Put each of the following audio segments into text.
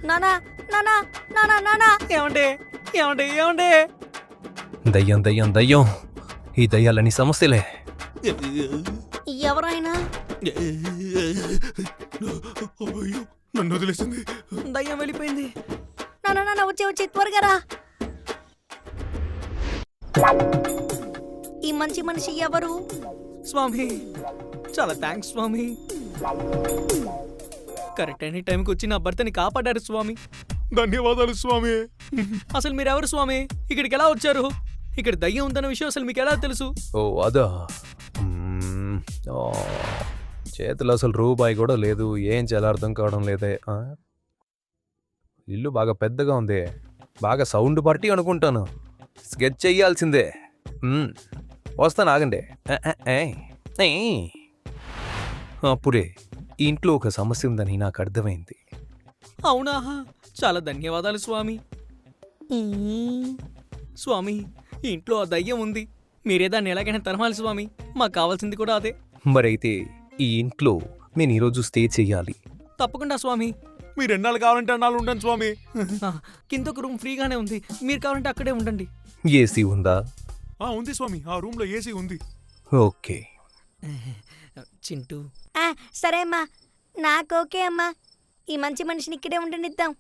నానా నానా నానా నానా ఏమండి ఏమండి ఏమండి? దయ్యం దయ్యం దయ్యం, ఈ దయ్యాలని సమస్యలే. ఎవరైనా అయ్యో, నన్ను వదిలేసింది. దయ్యం వెళ్ళిపోయింది. నానా నానా వచ్చి త్వరగా రా. ఈ మంచి మనిషి ఎవరు? స్వామి, చాలా థ్యాంక్స్ స్వామి. కరెక్ట్ అయిన టైంకి వచ్చి నా భర్తని కాపాడారు స్వామి. ధన్యవాదాలు స్వామి. అసలు మీరెవరు స్వామి? ఇక్కడికి ఎలా వచ్చారు? ఇక్కడ దయ్యం ఉందన్న విషయం అసలు మీకు ఎలా తెలుసు? ఓ అదా, చేతిలో అసలు రూపాయి కూడా లేదు. ఏం చేయాలో అర్థం కావడం లేదే. ఇల్లు బాగా పెద్దగా ఉంది, బాగా సౌండ్ పార్టీ అనుకుంటాను. స్కెచ్ చెయ్యాల్సిందే. వస్తాను, ఆగండి. అప్పుడే ఈ ఇంట్లో ఒక సమస్య ఉందని నాకు అర్థమైంది. అవునా? చాలా ధన్యవాదాలు స్వామి. స్వామి, ఈ ఇంట్లో ఆ దయ్యం ఉంది. మీరే దాన్ని ఎలాగైనా తరమాలి స్వామి. మాకు కావాల్సింది కూడా అదే. మరైతే ఈ ఇంట్లో నేను ఈరోజు స్టే చెయ్యాలి. తప్పకుండా స్వామి. మీరు ఎన్నాళ్ళు కావాలంటే అన్నాళ్ళు ఉంటాను స్వామి. కింద ఒక రూమ్ ఫ్రీగానే ఉంది, మీరు కావాలంటే అక్కడే ఉండండి. ఏసీ ఉందా? ఉంది స్వామి, ఆ రూమ్ లో ఏసీ ఉంది. ఓకే. చింటూ, సరే అమ్మా, నాకు ఓకే అమ్మా. ఈ మంచి మనిషిని ఇక్కడే ఉండనిద్దాం.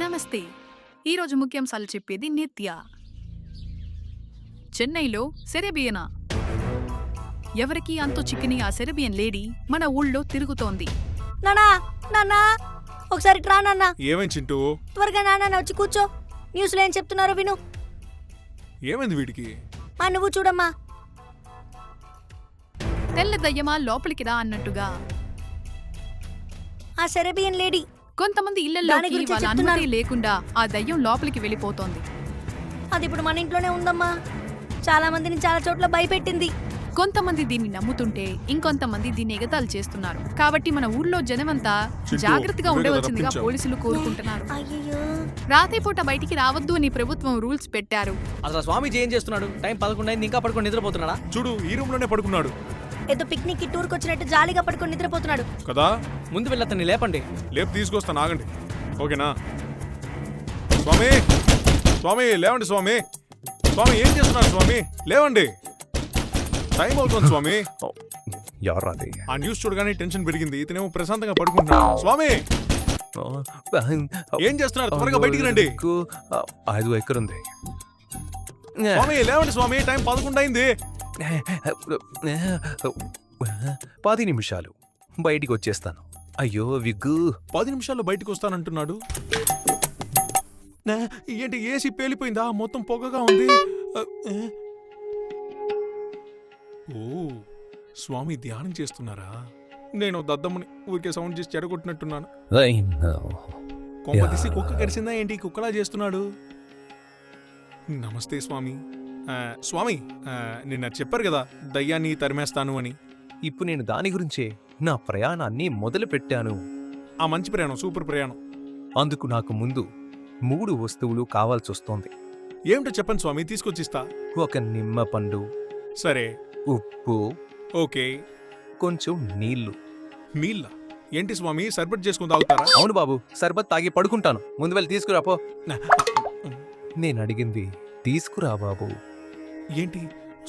నమస్తే. ఈరోజు ముఖ్యాంశాలు చెప్పేది నిత్య. చెన్నైలో సెరెబియనా. ఎవరికి అంతు చిక్కిని ఆ సెరెబియన్ లేడీ మన ఊళ్ళో తిరుగుతోంది. నానా నానా ఒకసారి ట్రా నాన్నా. ఏమైంది చింటూ? త్వరగా నాన్న వచ్చి కూర్చో. న్యూస్లో ఏం చెప్తున్నారో విను. ఏమైంది వీడికి? నువ్వు చూడమ్మా. తెల్ల దయ్యమా లోపలికి రా అన్నట్టుగా ఆ సెరెబియన్ లేడీ కొంతమంది దాని ఇళ్లలోకి గురించే వాళ్ళ చెప్తున్నాను. అనుమతి లేకుండా ఆ దయ్యం లోపలికి వెళ్ళిపోతోంది. అది ఇప్పుడు మన ఇంట్లోనే ఉందమ్మా. చాలా మందిని చాలా చోట్ల భయపెట్టింది. కొంతమంది దీన్ని నమ్ముతుంటే ఇంకొంతమంది దీన్ని ఎగతాళి చేస్తున్నారు. కాబట్టి మన ఊళ్ళో జనమంతా చింటూ, జాగ్రత్తగా నువ్వే కదా ఉండవలసిందిగా రప్పించావు. పోలీసులు కోరుకుంటున్నారు. అయ్యో, రాత్రిపూట బయటికి రావద్దు అని ప్రభుత్వం రూల్స్ పెట్టారు. అసలు ఆ స్వామీజీ ఏం చేస్తున్నాడు? టైం 11 అయింది, ఇంకా పడుకొని నిద్రపోతున్నాడా? చూడు, ఈ రూమ్ లోనే పడుకున్నాడు ఏదో పిక్నిక్ కి టూర్కి వచ్చినట్టు జాలీగా పడుకొని నిద్రపోతున్నాడు. కదా. ముందు వెళ్ళి అతన్ని లేపండి. లేపు తీసుకొస్తాను, ఆగండి. ఓకేనా? స్వామి, స్వామి లేవండి. స్వామి, స్వామి ఏం చేస్తున్నారు? స్వామి లేవండి, టైం అవుతుంది. స్వామి, ఎవరాది? ఆ న్యూస్ చూడగానే టెన్షన్ పెరిగింది. ఇతనేమో ప్రశాంతంగా పడుకుంటున్నాడు. స్వామి ఏం చేస్తున్నారు? త్వరగా బయటికి రండి. ఐదు ఎక్కడుంది? స్వామి లేవండి. స్వామి టైం 11 అయింది. 10 నిమిషాలు బయటికి వచ్చేస్తాను. అయ్యో విగ్గు, 10 నిమిషాల్లో బయటకు వస్తానంటున్నాడు. ఏంటి ఏసీ పేలిపోయిందా? మొత్తం పొగగా ఉంది. ఓ, స్వామి ధ్యానం చేస్తున్నారా? నేను దద్దమ్మని ఊరికే సౌండ్ చేసి చెడగొట్టినట్టున్నాను. కొంప తీసి కుక్క కరిసిందా ఏంటి? కుక్కలా చేస్తున్నాడు. నమస్తే స్వామి. స్వామి, నిన్న చెప్పారు కదా దయ్యాన్ని తరిమేస్తాను అని. ఇప్పుడు నేను దాని గురించే నా ప్రయాణాన్ని మొదలు పెట్టాను. ఆ మంచి ప్రయాణం, సూపర్ ప్రయాణం. అందుకు నాకు ముందు 3 వస్తువులు కావాల్సొస్తోంది. ఏమిటో చెప్పండి స్వామి, తీసుకొచ్చిస్తా. ఒక నిమ్మ పండు, సరే. ఉప్పు, ఓకే. కొంచెం నీళ్లు. నీళ్ళ ఏంటి స్వామి? సర్బట్ చేసుకుని తాగుతారా? అవును బాబు, సర్బత్ తాగి పడుకుంటాను. ముందు వెళ్ళి తీసుకురాపో. నేను అడిగింది తీసుకురా బాబు. ఏంటి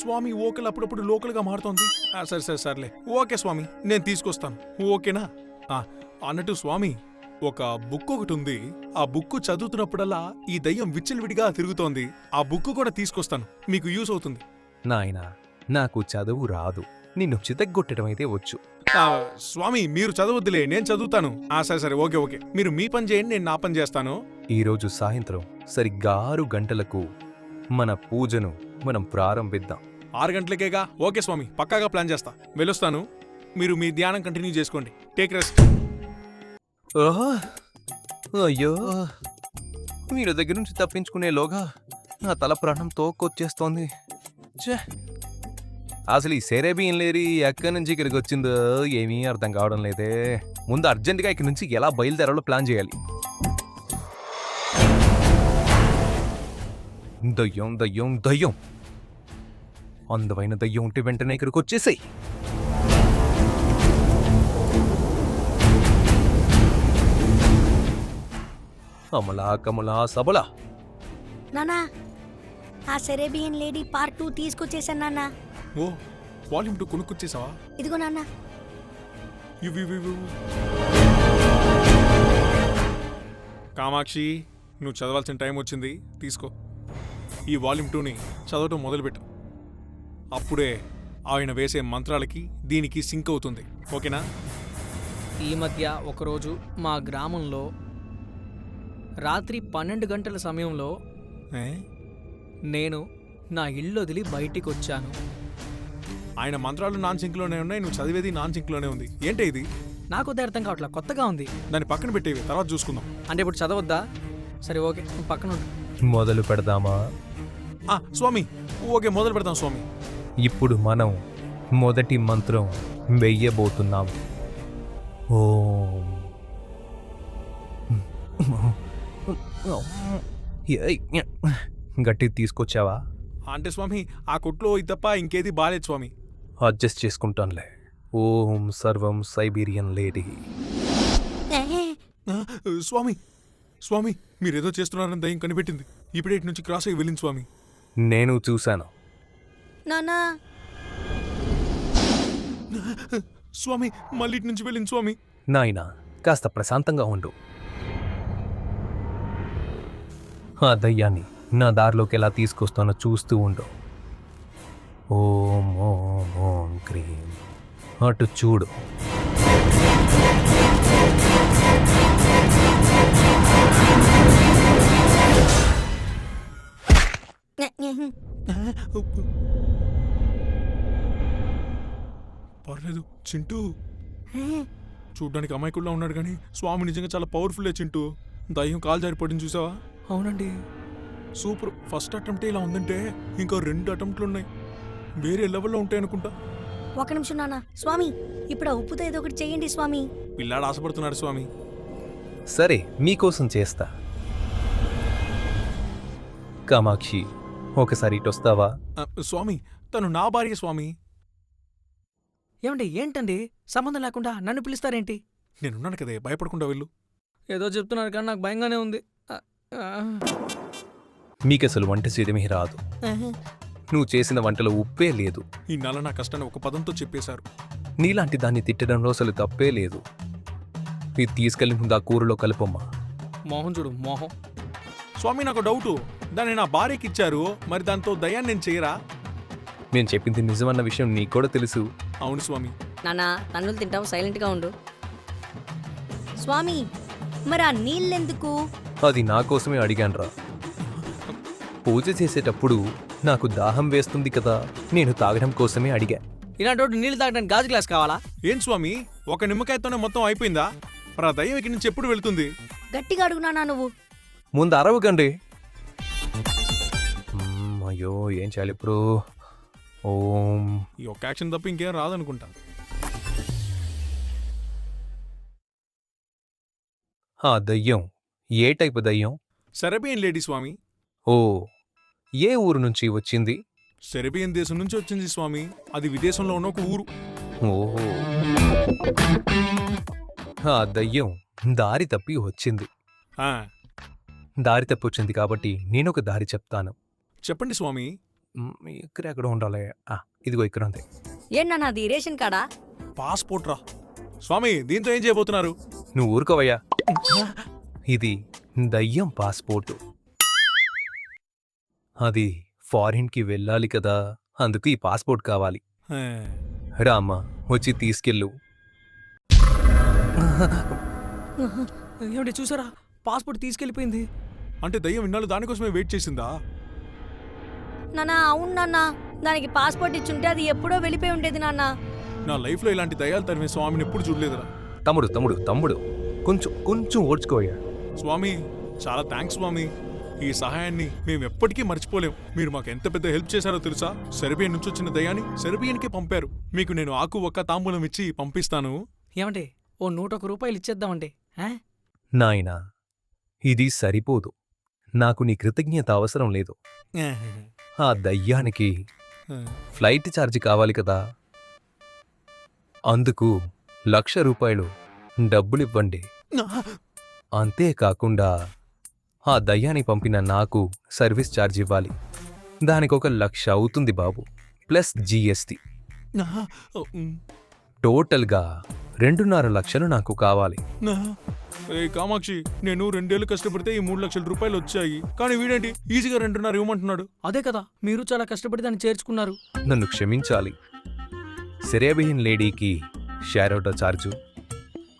స్వామి ఓకల్ అప్పుడప్పుడు లోకల్గా మారుతోంది. సరే సరే సర్లే, ఓకే స్వామి, నేను తీసుకొస్తాను. ఓకేనా? అన్నట్టు స్వామి, ఒక బుక్ ఒకటి ఉంది. ఆ బుక్ చదువుతున్నప్పుడల్లా ఈ దయ్యం విచ్చలవిడిగా తిరుగుతోంది. ఆ బుక్ కూడా తీసుకొస్తాను, మీకు యూస్ అవుతుంది. నాయనా, నాకు చదువు రాదు. నిన్ను చితగ్గొట్టడం అయితే వచ్చు. స్వామి మీరు చదవద్దులే, నేను చదువుతాను. సరే సరే, ఓకే ఓకే, మీరు మీ పని చేయండి, నేను నా పని చేస్తాను. ఈరోజు సాయంత్రం సరిగ్గా 6 గంటలకు మన పూజను మనం ప్రారంభిద్దాం. 6 గంటలకేగా? ఓకే స్వామి, పక్కాగా ప్లాన్ చేస్తా. వెళ్ళొస్తాను. మీరు మీ ధ్యానం కంటిన్యూ చేసుకోండి. Take rest. అయ్యో, మీరు దగ్గర నుంచి తప్పించుకునేలోగా నా తల ప్రాణం తోక్కొచ్చేస్తోంది. అసలు ఈ సెరెబియన్ లేడీ ఎక్కడి నుంచి ఇక్కడికి వచ్చిందో ఏమీ అర్థం కావడం లేదే. ముందు అర్జెంటుగా ఇక్కడి నుంచి ఎలా బయలుదేరాలో ప్లాన్ చేయాలి. దయ్యం దయ్యం దయ్యం, అందమైన దయ్యం ఉంటే వెంటనే ఇక్కడికి వచ్చేసాయి. అమలా కమలా సబలా. నానా ఆ సెరేబియన్ లేడీ పార్ట్ 2 తీసుకొచ్చేసాను నాన్న. ఓ వాల్యూమ్ 2 కొనుక్కొచ్చేసావా? ఇదిగో నాన్న. ఇవి ఇవి ఇవి. కామాక్షి, నువ్వు చదవాల్సిన టైం వచ్చింది, తీసుకో. ఈ వాల్యూమ్ 2ని చదవటం మొదలుపెట్టు. అప్పుడే ఆయన వేసే మంత్రాలకి దీనికి సింక్ అవుతుంది. ఓకేనా? ఈ మధ్య ఒకరోజు మా గ్రామంలో రాత్రి 12 గంటల సమయంలో ఏ? నేను నా ఇల్లు వదిలి బయటికి వచ్చాను. ఆయన మంత్రాలు నాన్ సింక్లోనే ఉన్నాయి, నువ్వు చదివేది నాన్ సింక్లోనే ఉంది. ఏంటి ఇది? నాకు అదే అర్థం కావట్లా, కొత్తగా ఉంది. దాన్ని పక్కన పెట్టేవి, తర్వాత చూసుకుందాం. అంటే ఇప్పుడు చదవద్దా? సరే ఓకే, నువ్వు పక్కన ఉండు. మొదలు పెడదామా? స్వామి, ఓకే మొదలు పెడతాం స్వామి. ఇప్పుడు మనం మొదటి మంత్రం వెయ్యబోతున్నాం. ఓం. ఏయ్, గట్టి తీసుకొచ్చావా? అంటే స్వామి, ఆ కొట్లో ఇది తప్ప ఇంకేది బాలేదు స్వామి. అడ్జస్ట్ చేసుకుంటానులే. ఓం సర్వం సైబీరియన్ లేడీ. స్వామి స్వామి, మీరేదో చేస్తున్నారని దయ్యం కనిపెట్టింది. ఇప్పుడే ఇటు నుంచి క్రాస్ అయ్యి వెళ్ళింది స్వామి. నేను చూశాను. నానా స్వామి, మళ్ళీ ఇటు నుంచి వెళ్ళింది స్వామి. నాయనా, కాస్త ప్రశాంతంగా ఉండు. ఆ దయ్యాన్ని నా దారిలోకి ఎలా తీసుకొస్తానో చూస్తూ ఉండు. ఓం ఓం ఓం క్రీం. అటు చూడు. పర్లేదు చింటూ, చూడ్డానికి అమాయకుల్లా ఉన్నాడు కానీ స్వామి నిజంగా చాలా పవర్ఫుల్లే చింటూ. దయ్యం కాలు జారి పడింది చూసావా? అవునండి. సూపర్. ఫస్ట్ అటెంప్టే ఇలా ఉందంటే ఇంకా 2 అటెంప్ట్లు ఉన్నాయి, వేరే లెవెల్లో ఉంటాయి అనుకుంటా. ఒక నిమిషం నాన్న. స్వామి, ఇప్పుడు ఆ ఉప్పుతో ఏదో ఒకటి చేయండి స్వామి. పిల్లాడు ఆశపడుతున్నాడు స్వామి. సరే, మీకోసం చేస్తా. కామాక్షి, ఒకసారి ఇటు వస్తావా? స్వామి, తను నా భార్య స్వామి. ఏమండి, ఏంటండి సంబంధం లేకుండా నన్ను పిలుస్తారేంటి? నేనున్నాను కదే, భయపడకుండా వెళ్ళు. ఏదో చెప్తున్నారు కానీ నాకు భయంగానే ఉంది. మీకసలు వంట చేయడమే రాదు. నువ్వు చేసిన వంటలో ఉప్పే లేదు. ఈ నెల నా కష్టాన్ని ఒక పదంతో చెప్పేశారు. నీలాంటి దాన్ని తిట్టడంలో అసలు తప్పే లేదు. ఇది తీసుకెళ్లి ముందు ఆ కూరలో కలుపమ్మా. మోహం చూడు, మోహం. స్వామి, నాకు డౌటు, దాన్ని నా భార్యకి ఇచ్చారు, మరి దాంతో దయ్యాన్ని నేను చేయరా? నేను చెప్పింది నిజమన్న విషయం నీకు కూడా తెలుసు. అవును స్వామి. నానా, తన్నులు తింటావు, సైలెంట్గా ఉండు. స్వామి, మరి ఆ నీళ్ళెందుకు? అది నా కోసమే అడిగాన్రా. పూజ చేసేటప్పుడు నాకు దాహం వేస్తుంది కదా, నేను తాగడం కోసమే అడిగా. ఇలాంటి నీళ్ళు తాగడానికి గాజు గ్లాస్ కావాలా? ఏం స్వామి, ఒక నిమ్మకాయతోనే మొత్తం అయిపోయిందా? మరి ఆ దయ్యం ఇక్కడి నుంచి ఎప్పుడు వెళ్తుంది? గట్టిగా అడుగు నానా నువ్వు. ముందు అరవకండి. అయ్యో, ఏం చేయాలి ఇప్పుడు? ఓం. ఈ ఒక్క యాక్షన్ తప్ప ఇంకేం రాదనుకుంటా. ఆ దయ్యం ఏ టైపు దయ్యం? సెరబియన్ లేడీ స్వామి. ఓ, ఏ ఊరు నుంచి వచ్చింది? సెరబియన్ దేశం నుంచి వచ్చింది స్వామి. అది విదేశంలో ఉన్న ఒక ఊరు. ఓహో, ఆ దయ్యం దారి తప్పి వచ్చింది. ఆ, దారి తప్పి వచ్చింది కాబట్టి నేనొక దారి చెప్తాను. చెప్పండి స్వామి. ఎక్కడెక్కడ ఉండాలి? ఇదిగో ఇక్కడ ఉంది. ఏంటన్నా అది రేషన్ కార్డా? పాస్పోర్ట్ రా స్వామి. దీంతో ఏం చేయబోతున్నారు? నువ్వు ఊరుకోవయ్యా. ఇది దయ్యం పాస్పోర్టు. అది ఫారిన్కి వెళ్ళాలి కదా, అందుకు ఈ పాస్పోర్ట్ కావాలి. ఆ, రామ్మా, వచ్చి తీసుకెళ్ళు. ఏమండి చూసారా, పాస్పోర్ట్ తీసుకెళ్ళిపోయింది. అంటే దయ్యం ఇన్నాళ్ళు దానికోసమే వెయిట్ చేసిందా? నానా, అవును నాన్న, దానికి పాస్పోర్ట్ ఇచ్చుంటే అది ఎప్పుడో వెళ్ళిపోయి ఉండేది నాన్న. నా లైఫ్లో ఇలాంటి దయ్యాలు తరిమే స్వామిని ఎప్పుడు చూడలేదురా. తమ్ముడు తమ్ముడు తమ్ముడు, కొంచెం కొంచెం ఓడ్చుకోయ్యా. స్వామి, చాలా థ్యాంక్స్ స్వామి. ఈ సహాయాన్ని మేము ఎప్పటికీ మర్చిపోలేం. మీరు మాకు ఎంత పెద్ద హెల్ప్ చేశారో తెలుసా? సెర్బియన్ నుంచి వచ్చిన దయ్యాన్ని సెర్బియన్కే పంపారు. మీకు నేను ఆకు ఒక్క తాంబూలం ఇచ్చి పంపిస్తాను. ఏమండి, ఓ 101 రూపాయలు ఇచ్చేద్దామండి. నాయనా, ఇది సరిపోదు. నాకు నీ కృతజ్ఞత అవసరం లేదు. ఆ దయ్యానికి ఫ్లైట్ ఛార్జ్ కావాలి కదా, అందుకు 1,00,000 రూపాయలు డబ్బులివ్వండి. అంతేకాకుండా ఆ దయ్యాన్ని పంపిన నాకు సర్వీస్ ఛార్జ్ ఇవ్వాలి. దానికొక 1,00,000 అవుతుంది బాబు, ప్లస్ జీఎస్టీ. టోటల్గా 2.5 లక్షలు నాకు కావాలి. ఏ కామాక్షి, నేను 2 ఏళ్ళు కష్టపడితే ఈ 3 లక్షల రూపాయలు వచ్చాయి, కానీ వీడేంటి ఈజీగా 2.5 ఇవ్వమంటున్నాడు. అదే కదా, మీరు చాలా కష్టపడి దాన్ని చేర్చుకున్నారు. నన్ను క్షమించాలి. సెరేబియన్ లేడీకి షేర్ ఆటో ఛార్జు,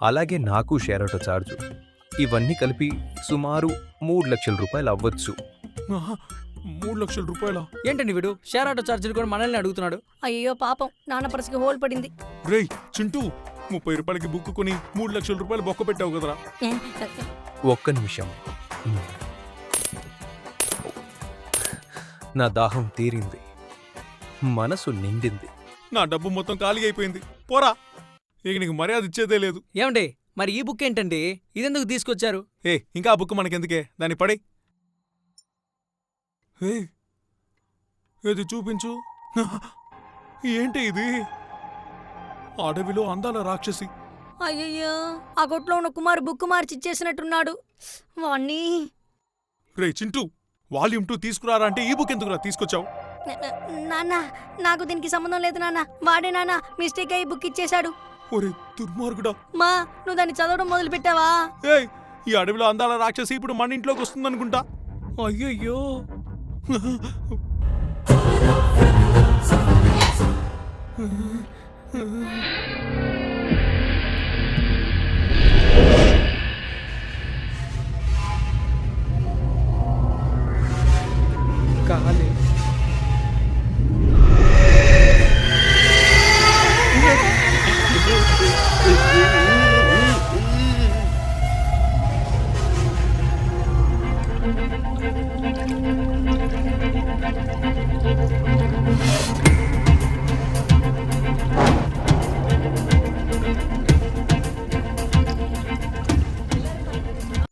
అలాగే నాకు షేర్ ఆటో ఛార్జు, ఇవన్నీ కలిపి సుమారు 3 లక్షల రూపాయలు అవ్వచ్చు. 3 లక్షల రూపాయల? ఏంటండి వీడు షేర్ ఆటో ఛార్జీలు కూడా మనల్ని అడుగుతున్నాడు. అయ్యో పాపం, నాన్న పర్సుకి హోల్ పడింది. రేయ్ చింటూ, 30 రూపాయలకి బుక్ కొని 3 లక్షల రూపాయలు బొక్క పెట్టావు కదరా. ఒక్క నిమిషం. నా దాహం తీరింది, మనసు నిండింది. నా డబ్బు మొత్తం ఖాళీ అయిపోయింది. పోరా, ఇక నీకు మర్యాద ఇచ్చేదే లేదు. ఏమండి మరి ఈ బుక్ ఏంటండి, ఇదెందుకు తీసుకొచ్చారు? ఇంకా ఆ బుక్ మనకెందుకే, దాన్ని పడే. ఏది చూపించు. ఏంటి ఇది? అడవిలో అందాల రాక్షసి. అయ్యయ్యో, ఆ కొట్లో ఉన్న కుమార్ బుక్ మార్చి ఇచ్చేసినట్టున్నాడు. వాణ్ణి రే చింటూ, వాల్యూమ్ 2 తీసుకురారా అంటే ఈ బుక్ ఎందుకురా తీసుకొచ్చావు? నాన్న, నాకు దీనికి సంబంధం లేదు నాన్న. వాడే నాన్న మిస్టేక్ అయ్యి బుక్ ఇచ్చేశాడు. ఒరే దుర్మార్గుడా. మా, నువ్వు దాన్ని చదవడం మొదలు పెట్టావా? ఏయ్, ఈ అడవిలో అందాల రాక్షసి ఇప్పుడు మన ఇంట్లోకి వస్తుందనుకుంటా. అయ్యయ్యో, కాలే